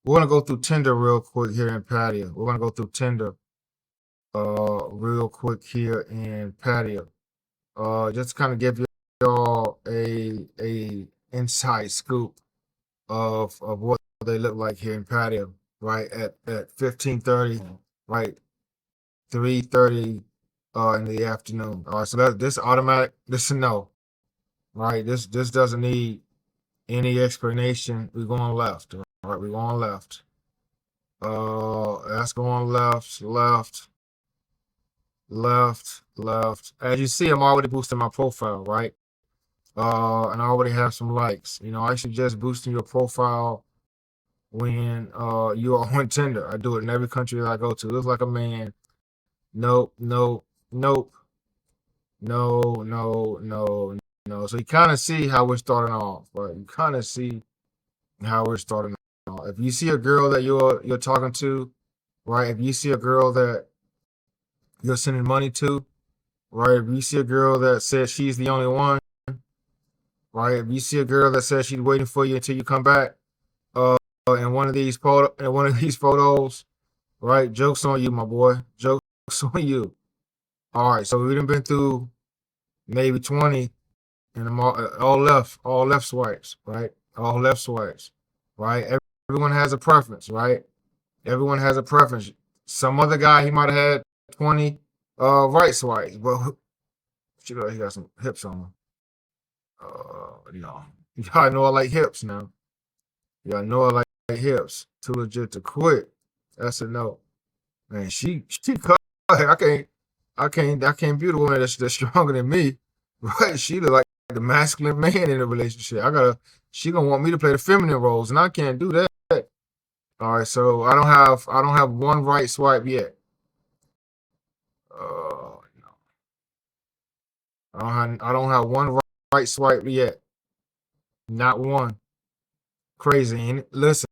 We're gonna go through Tinder real quick here in Pattaya. We're gonna go through Tinder real quick here in Pattaya. Just kind of give y'all a inside scoop of what they look like here in Pattaya, right? At 15:30, right? 3:30 in the afternoon. All right, so this automatic, this is a no, right? This doesn't need any explanation. We're going left. All right, we're going left. That's going left, left, left, left. As you see, I'm already boosting my profile, right? And I already have some likes. You know, I suggest boosting your profile when you are on Tinder. I do it in every country that I go to. Looks like a man. Nope, nope, nope, no, no, no, no. So you kind of see how we're starting off, right? You kind of see how we're starting off. If you see a girl that you're talking to, right? If you see a girl that you're sending money to, right? If you see a girl that says she's the only one, right? If you see a girl that says she's waiting for you until you come back, in one of these photos, right? Jokes on you, my boy. Jokes on you. All right, so we done been through maybe 20, and I'm all left swipes, right? All left swipes, right? Everyone has a preference, right? Everyone has a preference. Some other guy, he might have had 20 right swipes, but he got some hips on him. You know, y'all know I like hips now. Y'all know I like hips. Too legit to quit. That's a no. Man, she cut. I can't be the woman that's stronger than me. Right? She look like the masculine man in a relationship. She gonna want me to play the feminine roles, and I can't do that. All right, so I don't have one right swipe yet. You know, I don't have one right swipe yet. Not one. Crazy. And listen,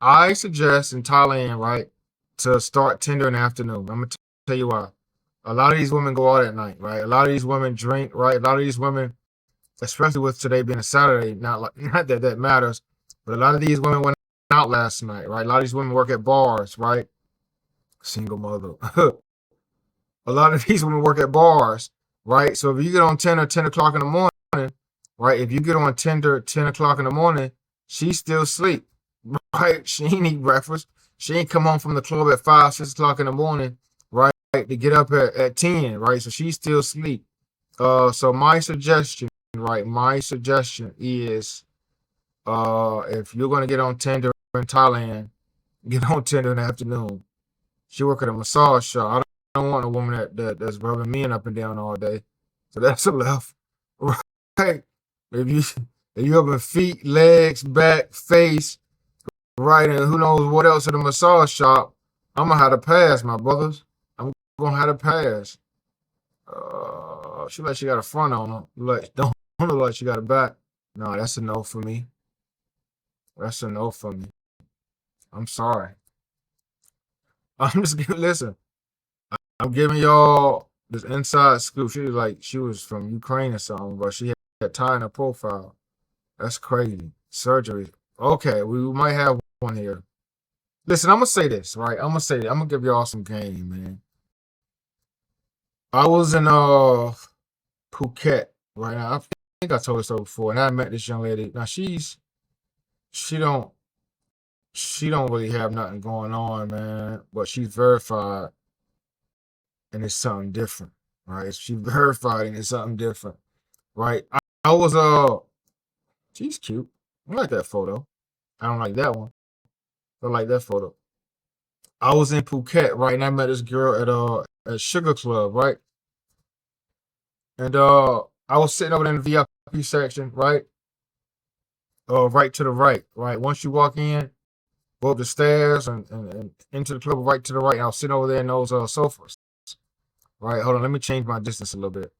I suggest in Thailand, right, to start Tinder in the afternoon. I'm gonna tell you why. A lot of these women go out at night, right? A lot of these women drink, right? A lot of these women, especially with today being a Saturday, not that that matters, but a lot of these women went out last night, right? A lot of these women work at bars, right? Single mother. A lot of these women work at bars, right? So if you get on Tinder 10 o'clock in the morning, right? If you get on Tinder 10 o'clock in the morning, she's still asleep, right? She ain't eat breakfast. She ain't come home from the club at 5, 6 o'clock in the morning, right? To get up at 10, right? So she's still asleep. So my suggestion, right? My suggestion is if you're gonna get on Tinder in Thailand, get on Tinder in the afternoon. She work at a massage shop. I don't want a woman that's rubbing men up and down all day. So that's a left. Right. If you if you rubbing feet, legs, back, face, right, and who knows what else at a massage shop, I'm gonna have to pass, my brothers. I'm gonna have to pass. She like she got a front on her. Don't look like she got a back. No, that's a no for me. That's a no for me. I'm sorry. I'm just giving listen. I'm giving y'all this inside scoop. She was from Ukraine or something, but she had Thai in her profile. That's crazy. Surgery. Okay, we might have one here. Listen, I'm gonna say this, right? I'm gonna say that. I'm gonna give y'all some game, man. I was in Phuket, right? Now, I think I told you so before, and I met this young lady. Now she don't she don't really have nothing going on, man, but she's verified and it's something different, right? She's verified and it's something different, right? I was she's cute. I like that photo. I don't like that one. I like that photo. I was in Phuket, right, and I met this girl at Sugar Club, right? And I was sitting over there in the VIP section, right? Right to the right, right. Once you walk in, go up the stairs and into the club right to the right. I was sitting over there in those sofas. Right, hold on, let me change my distance a little bit.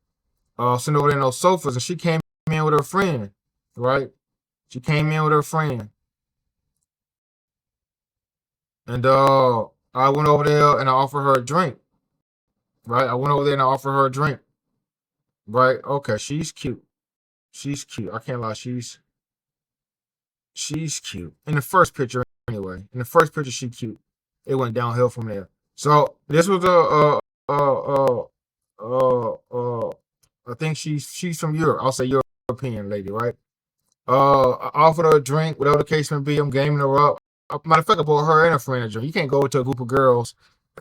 Sitting over there in those sofas, and she came in with her friend, right? She came in with her friend. And I went over there and I offered her a drink. Right? I went over there and I offered her a drink. Right? Okay, she's cute. She's cute. I can't lie, she's cute. In the first picture anyway. In the first picture, she cute. It went downhill from there. So this was I think she's from Europe. I'll say European lady, right? I offered her a drink, whatever the case may be. I'm gaming her up. Matter of fact, I bought her and a friend a drink. You can't go into a group of girls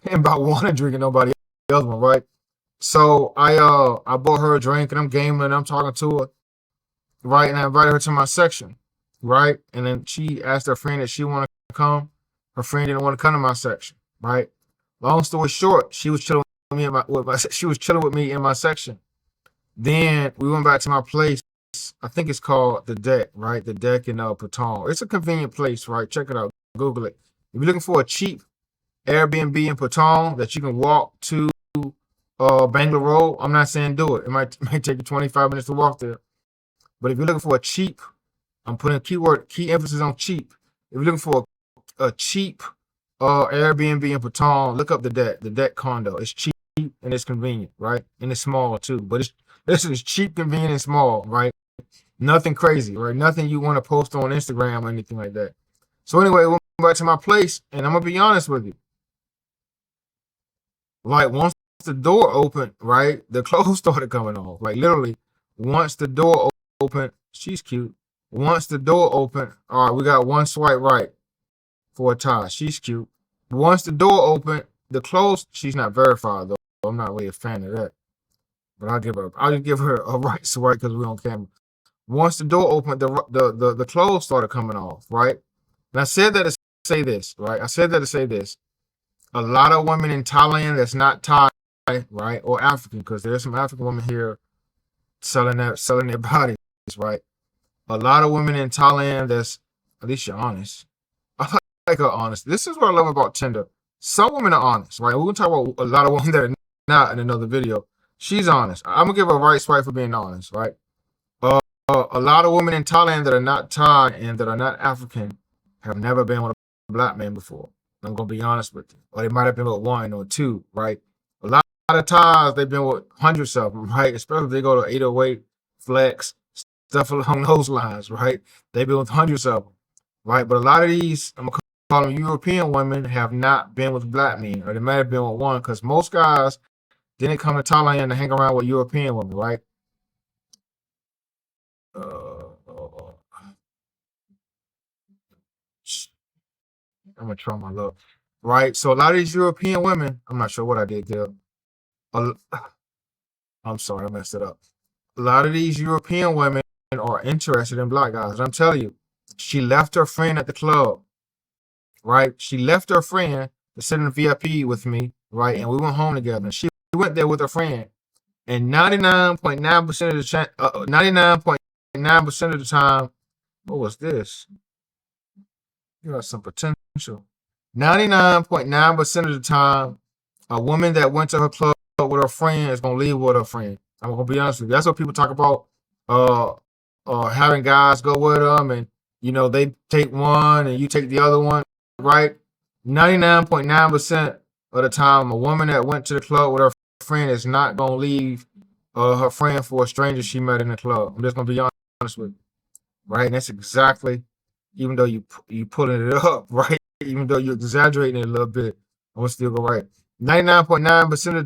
and about one a drink and nobody else one, right? So I bought her a drink and I'm gaming and I'm talking to her, right? And I invited her to my section, right? And then she asked her friend if she wanted to come. Her friend didn't want to come to my section, right? Long story short, she was chilling with me she was chilling with me in my section. Then we went back to my place. I think it's called the Deck, right? The Deck in Patong. It's a convenient place, right? Check it out. Google it. If you're looking for a cheap Airbnb in Patong that you can walk to Bangalore Road, I'm not saying do it. It might take you 25 minutes to walk there. But if you're looking for a cheap, I'm putting key emphasis on cheap. If you're looking for a cheap Airbnb in Patong, look up the Deck. The Deck condo. It's cheap and it's convenient, right? And it's small too. But this is cheap, convenient, and small, right? Nothing crazy, right? Nothing you want to post on Instagram or anything like that. So anyway, we went back to my place, and I'm gonna be honest with you. Like once the door opened, right, the clothes started coming off. Like literally, once the door opened, she's cute. Once the door opened, all right, we got one swipe right for a tie. She's cute. Once the door opened, the clothes, she's not verified though. I'm not really a fan of that. But I'll just give her a right swipe because we're on camera. Once the door opened, the clothes started coming off, right? And I said that to say this, right? I said that to say this. A lot of women in Thailand that's not Thai, right, or African, because there's some African women here selling their bodies, right? A lot of women in Thailand that's, at least you're honest. I like her honest. This is what I love about Tinder. Some women are honest, right? We're gonna talk about a lot of women that are not in another video. She's honest. I'm gonna give her a right swipe for being honest, right? A lot of women in Thailand that are not Thai and that are not African have never been with a black man before. I'm gonna be honest with you. Or they might have been with one or two, right? A lot of Thais they've been with hundreds of them, right? Especially if they go to 808, Flex, stuff along those lines, right? They've been with hundreds of them, right? But a lot of these, I'm gonna call them European women, have not been with black men, or they might have been with one, because most guys didn't come to Thailand to hang around with European women, right? I'm gonna try my luck, right? So a lot of these European women, I'm not sure what I did there. Uh, I'm sorry, I messed it up. A lot of these European women are interested in black guys. I'm telling you, she left her friend at the club, right? She left her friend to sit in the VIP with me, right? And we went home together. She went there with her friend, and 99.9% of the 99.9% of the time, what was this? You got some potential. 99.9% of the time, a woman that went to her club with her friend is gonna leave with her friend. I'm gonna be honest with you. That's what people talk about. Uh, Having guys go with them, and they take one and you take the other one, right? 99.9% of the time, a woman that went to the club with her friend is not gonna leave her friend for a stranger she met in the club. I'm just gonna be honest with you, right? And that's exactly, even though you pulling it up, right? Even though you're exaggerating it a little bit, I'm gonna still go right. 99.9% of the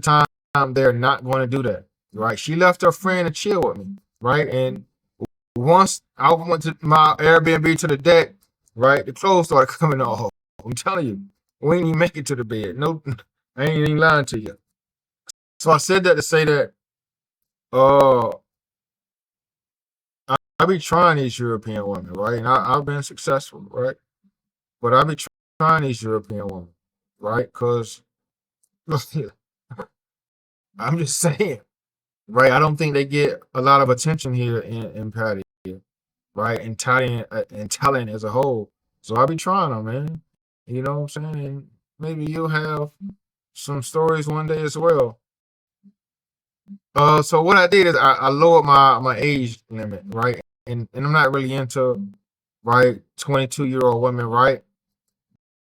time, they're not going to do that, right? She left her friend to chill with me, right? And once I went to my Airbnb to the Deck, right, the clothes started coming off. I'm telling you, we ain't even make it to the bed. No, I ain't even lying to you. So I said that to say that uh I be trying these European women, right? And I've been successful, right? But I be trying these European women, right? Because I'm just saying, right? I don't think they get a lot of attention here in Pattaya, right? In Thailand as a whole. So I be trying them, man. You know what I'm saying? And maybe you'll have some stories one day as well. So what I did is I lowered my age limit, right? And I'm not really into, right, 22-year-old women, right?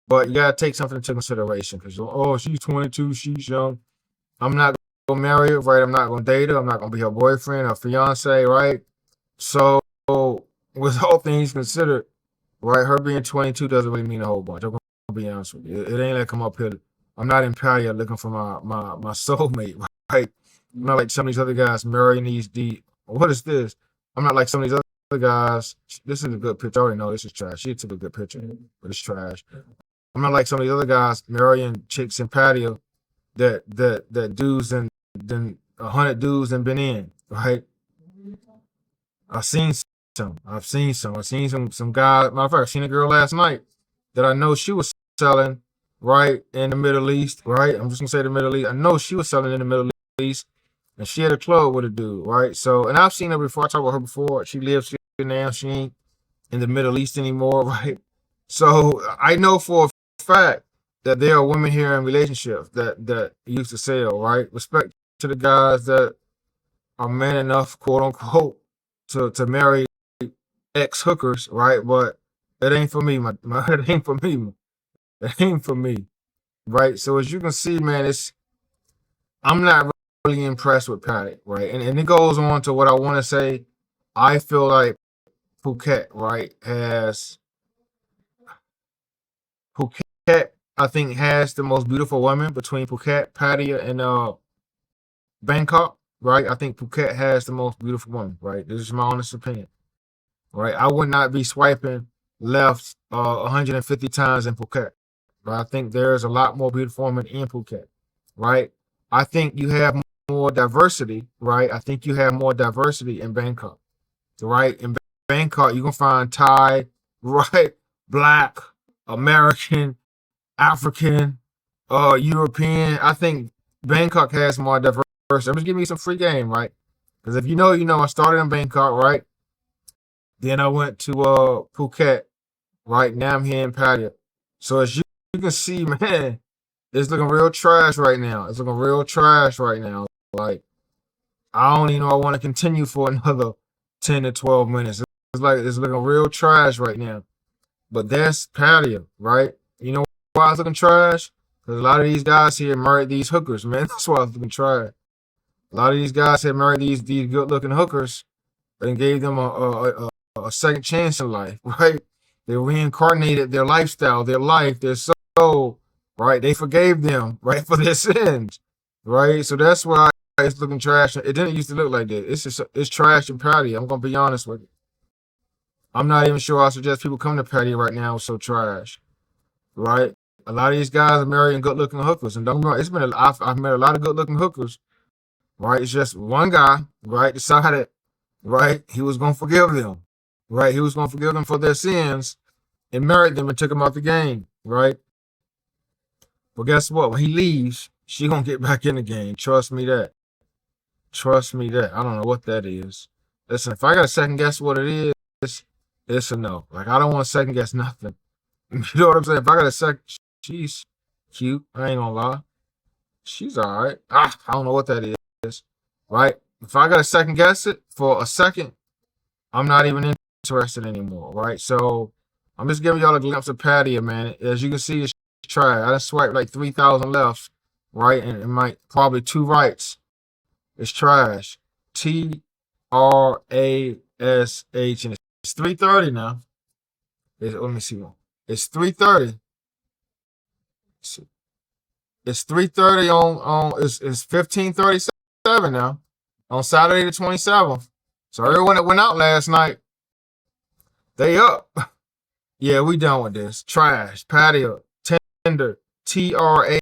But you gotta take something into consideration because she's 22, she's young. I'm not gonna marry her, right? I'm not gonna date her. I'm not gonna be her boyfriend or fiance, right? So with all things considered, right? Her being 22 doesn't really mean a whole bunch. I'm gonna be honest with you. It ain't like I'm up here. I'm not in Pattaya looking for my soulmate, right? I'm not like some of these other guys marrying these. What is this? I'm not like some of these other guys. This is a good picture. I already know this is trash. She took a good picture, but it's trash. I'm not like some of these other guys marrying chicks in patio that dudes and then 100 dudes and been in, right? I've seen some. I've seen some. I've seen some guy. Matter of fact, I seen a girl last night that I know she was selling right in the Middle East, right? I'm just gonna say the Middle East. I know she was selling in the Middle East, and she had a club with a dude, right? So, and I've seen her before. I talked about her before. She lives here now. She ain't in the Middle East anymore, right? So I know for a fact that there are women here in relationships that used to sell, right? Respect to the guys that are man enough, quote unquote, to marry ex hookers, right? But it ain't for me, it ain't for me, it ain't for me, right? So as you can see, man, I'm not really impressed with Paddock, right? And it goes on to what I want to say. I feel like Phuket, right, Phuket, I think has the most beautiful women between Phuket, Pattaya, and Bangkok, right? I think Phuket has the most beautiful women, right? This is my honest opinion, right? I would not be swiping left 150 times in Phuket, but I think there's a lot more beautiful women in Phuket, right? I think you have more diversity, right? I think you have more diversity in Bangkok, right? In Bangkok, you can find Thai, right? Black, American, African, European. I think Bangkok has more diversity. I'm just giving you some free game, right? Because if you know, you know. I started in Bangkok, right? Then I went to Phuket, right? Now I'm here in Pattaya. So as you can see, man, it's looking real trash right now. It's looking real trash right now. Like I don't even know I want to continue for another 10 to 12 minutes. It's like it's looking real trash right now. But that's Pattaya, right? You know why it's looking trash? Because a lot of these guys here married these hookers, man. That's why it's looking trash. A lot of these guys have married these good looking hookers and gave them a second chance in life, right? They reincarnated their lifestyle, their life, their soul, right? They forgave them, right, for their sins, right? So that's why it's looking trash. It didn't used to look like that. It's trash and patty. I'm gonna be honest with you. I'm not even sure I suggest people come to patty right now. It's so trash, right? A lot of these guys are marrying good looking hookers, and don't get me wrong, I've met a lot of good looking hookers, right? It's just one guy, right, decided, right, he was gonna forgive them, right? He was gonna forgive them for their sins and married them and took them out the game, right? But guess what? When he leaves, she gonna get back in the game. Trust me that. Trust me that. I don't know what that is. Listen, if I gotta second guess what it is, it's a no. Like I don't want to second guess nothing. You know what I'm saying? If I gotta she's cute. I ain't gonna lie. She's all right. I don't know what that is. Right? If I gotta second guess it for a second, I'm not even interested anymore. Right? So I'm just giving y'all a glimpse of Pattaya, man. As you can see, it's trash. I just swiped like 3,000 left, right, and it might probably two rights. It's trash. TRASH, and it's 3:30 now. Let me see one. It's 3:30. It's 3:30 it's 15:37 now on Saturday the 27th. So everyone that went out last night, they up. Yeah, we done with this. Trash. Patio. Tinder. TRASH.